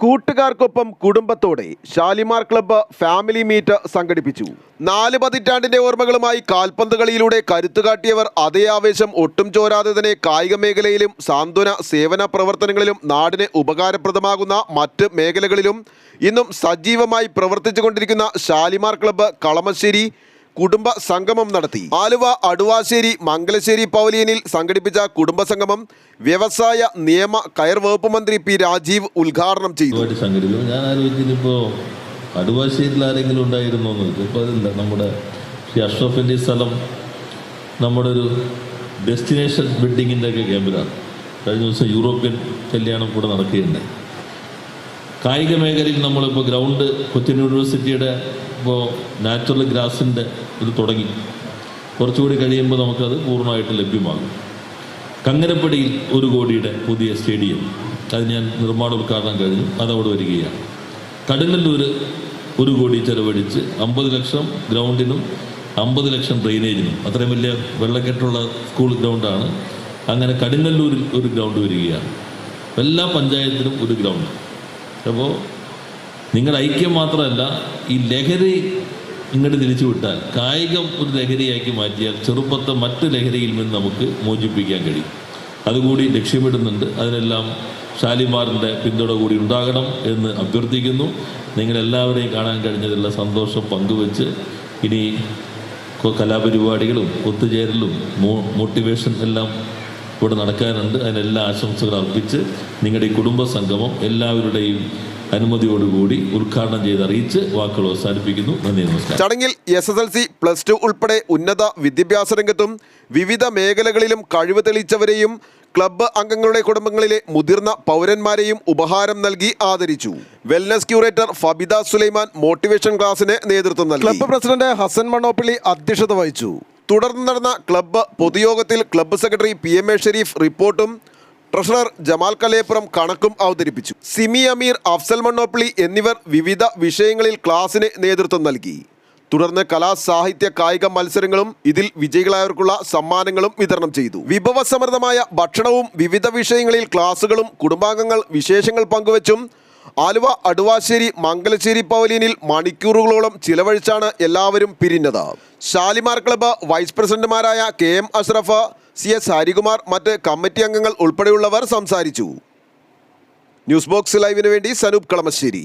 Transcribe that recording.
കൂട്ടുകാർക്കൊപ്പം കുടുംബത്തോടെ Shalimar club family meet സംഘടിപ്പിച്ചു. 4 പതിറ്റാണ്ടിന്റെ ഓർമ്മകളുമായി കാൽപന്ത് കളിയിലൂടെ കരുത്തുകാട്ടിയവർ അതേ ആവേശം ഒട്ടും ചോരാതെ തന്നെ കായിക മേഖലയിലും സാന്ത്വന സേവന പ്രവർത്തനങ്ങളിലും നാടിന് ഉപകാരപ്രദമാകുന്ന മറ്റ് മേഖലകളിലും ഇന്നും സജീവമായി പ്രവർത്തിച്ചുകൊണ്ടിരിക്കുന്ന ഷാലിമാർ ക്ലബ്ബ് കളമശ്ശേരി കുടുംബ സംഗമം നടത്തി. ആലുവ അടുവാശ്ശേരി മംഗലശ്ശേരി പവലിയനിൽ സംഘടിപ്പിച്ച കുടുംബ സംഗമം വ്യവസായ നിയമ കയർ വകുപ്പ് മന്ത്രി പി രാജീവ് ഉദ്ഘാടനം ചെയ്തു. ഞാൻ ആലോചിച്ചിപ്പോ അടുവാശ്ശേരിയിൽ ആരെങ്കിലും ഉണ്ടായിരുന്നോ എന്ന് ഇപ്പോൾ അതില്ല. നമ്മുടെ ശ്രീ അഷ്റഫിൻ്റെ സ്ഥലം നമ്മുടെ ഒരു ഡെസ്റ്റിനേഷൻ വെഡ്ഡിങ്ങിൻ്റെ ഒക്കെ ക്യാമ്പിലാണ്. കഴിഞ്ഞ ദിവസം യൂറോപ്യൻ കല്യാണം കൂടെ നടക്കുകയുണ്ടായി. കായിക മേഖലയിൽ നമ്മളിപ്പോൾ ഗ്രൗണ്ട് കൊച്ചിൻ യൂണിവേഴ്സിറ്റിയുടെ ഇപ്പോൾ നാച്ചുറൽ ഗ്രാസിൻ്റെ ഇത് തുടങ്ങി. കുറച്ചുകൂടി കഴിയുമ്പോൾ നമുക്കത് പൂർണ്ണമായിട്ട് ലഭ്യമാകും. കങ്ങരപ്പടിയിൽ 1 കോടിയുടെ പുതിയ സ്റ്റേഡിയം, അത് ഞാൻ നിർമ്മാണോദ്ഘാടനം കഴിഞ്ഞു, അതവിടെ വരികയാണ്. കടുങ്ങല്ലൂർ 1 കോടി ചെലവഴിച്ച് 50 ലക്ഷം ഗ്രൗണ്ടിനും 50 ലക്ഷം ഡ്രെയിനേജിനും, അത്രയും വലിയ വെള്ളക്കെട്ടുള്ള സ്കൂൾ ഗ്രൗണ്ടാണ്. അങ്ങനെ കടുങ്ങല്ലൂരിൽ 1 ഗ്രൗണ്ട് വരികയാണ്. എല്ലാ പഞ്ചായത്തിലും 1 ഗ്രൗണ്ട്. അപ്പോൾ നിങ്ങളുടെ ഐക്യം മാത്രമല്ല, ഈ ലഹരി ഇങ്ങോട്ട് തിരിച്ചു വിട്ടാൽ, കായികം ഒരു ലഹരിയാക്കി മാറ്റിയാൽ ചെറുപ്പത്തെ മറ്റ് ലഹരിയിൽ നിന്ന് നമുക്ക് മോചിപ്പിക്കാൻ കഴിയും. അതുകൂടി ലക്ഷ്യമിടുന്നുണ്ട്. അതിനെല്ലാം ഷാലിമാറിൻ്റെ പിന്തുണ കൂടി ഉണ്ടാകണം എന്ന് അഭ്യർത്ഥിക്കുന്നു. നിങ്ങളെല്ലാവരെയും കാണാൻ കഴിഞ്ഞതിലുള്ള സന്തോഷം പങ്കുവെച്ച് ഇനി കലാപരിപാടികളും ഒത്തുചേരലും മോട്ടിവേഷൻ എല്ലാം ഇവിടെ നടക്കാനുണ്ട്. അതിനെല്ലാ ആശംസകൾ അർപ്പിച്ച് നിങ്ങളുടെ ഈ കുടുംബ സംഗമം എല്ലാവരുടെയും അനുമതിയോടുകൂടി ഉദ്ഘാടനം ചെയ്ത് അറിയിച്ച് വാക്കുകൾ അവസാനിപ്പിക്കുന്നു. നന്ദി, നമസ്കാരം. ചടങ്ങിൽ SSLC, +2 ഉൾപ്പെടെ ഉന്നത വിദ്യാഭ്യാസ രംഗത്തും വിവിധ മേഖലകളിലും കഴിവ് തെളിയിച്ചവരെയും ക്ലബ്ബ് അംഗങ്ങളുടെ കുടുംബങ്ങളിലെ മുതിർന്ന പൗരന്മാരെയും ഉപഹാരം നൽകി ആദരിച്ചു. Wellness curator Fabida Sulaiman motivation ക്ലാസിന് നേതൃത്വം നൽകി. ക്ലബ്ബ് പ്രസിഡന്റ് ഹസൻ മണ്ണോപ്പള്ളി അധ്യക്ഷത വഹിച്ചു. തുടർന്ന് നടന്ന ക്ലബ്ബ് പൊതുയോഗത്തിൽ ക്ലബ്ബ് സെക്രട്ടറി PMA ഷെരീഫ് റിപ്പോർട്ടും ട്രഷറർ ജമാൽ കലേപ്പുറം കണക്കും അവതരിപ്പിച്ചു. സിമി അമീർ, അഫ്സൽ മണ്ണോപ്പള്ളി എന്നിവർ വിവിധ വിഷയങ്ങളിൽ ക്ലാസിന് നേതൃത്വം നൽകി. തുടർന്ന് കലാ സാഹിത്യ കായിക മത്സരങ്ങളും ഇതിൽ വിജയികളായവർക്കുള്ള സമ്മാനങ്ങളും വിതരണം ചെയ്തു. വിഭവസമൃദ്ധമായ ഭക്ഷണവും വിവിധ വിഷയങ്ങളിൽ ക്ലാസുകളും കുടുംബാംഗങ്ങൾ വിശേഷങ്ങൾ പങ്കുവച്ചും ആലുവ അടുവാശ്ശേരി മംഗലശ്ശേരി പവലിയനിൽ മണിക്കൂറുകളോളം ചിലവഴിച്ചാണ് എല്ലാവരും പിരിഞ്ഞത്. ഷാലിമാർ ക്ലബ്ബ് വൈസ് പ്രസിഡന്റുമാരായ KM അഷ്റഫ്, CS ഹരികുമാർ, മറ്റ് കമ്മിറ്റി അംഗങ്ങൾ ഉൾപ്പെടെയുള്ളവർ സംസാരിച്ചു. ന്യൂസ് ബോക്സ് ലൈവിന് വേണ്ടി സനൂപ് കളമശ്ശേരി.